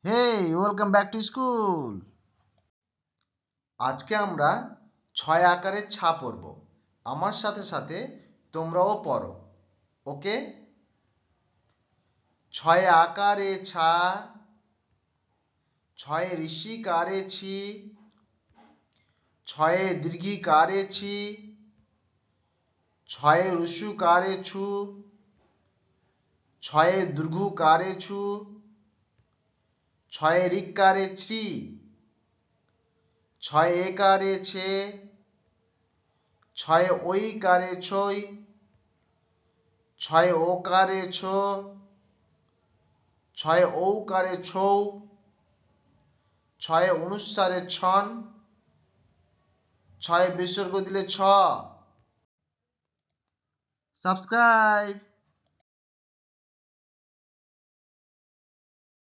Hey, welcome back to school. আজকে আমরা ছয় আকারের ছা পড়ব। আমার সাথে সাথে তোমরাও পড়ো। ওকে? ছয় আকারে ছা, ছয় ঋষিকারে ছি, ছয়ে দীর্ঘিকারে ছি, ছয়ে রুসুকারে ছু, ছয়ে দীর্ঘকারে ছু, ছয়ে ঋকারে ছি, ছয় একারে ছে, ছয় ঐকারে ছই, ছয় ওকারে ছো, ছয় ঔকারে ছৌ, ছয় অনুসারে ছন, ছয় বিসর্গ দিলে ছ। সাবস্ক্রাইব।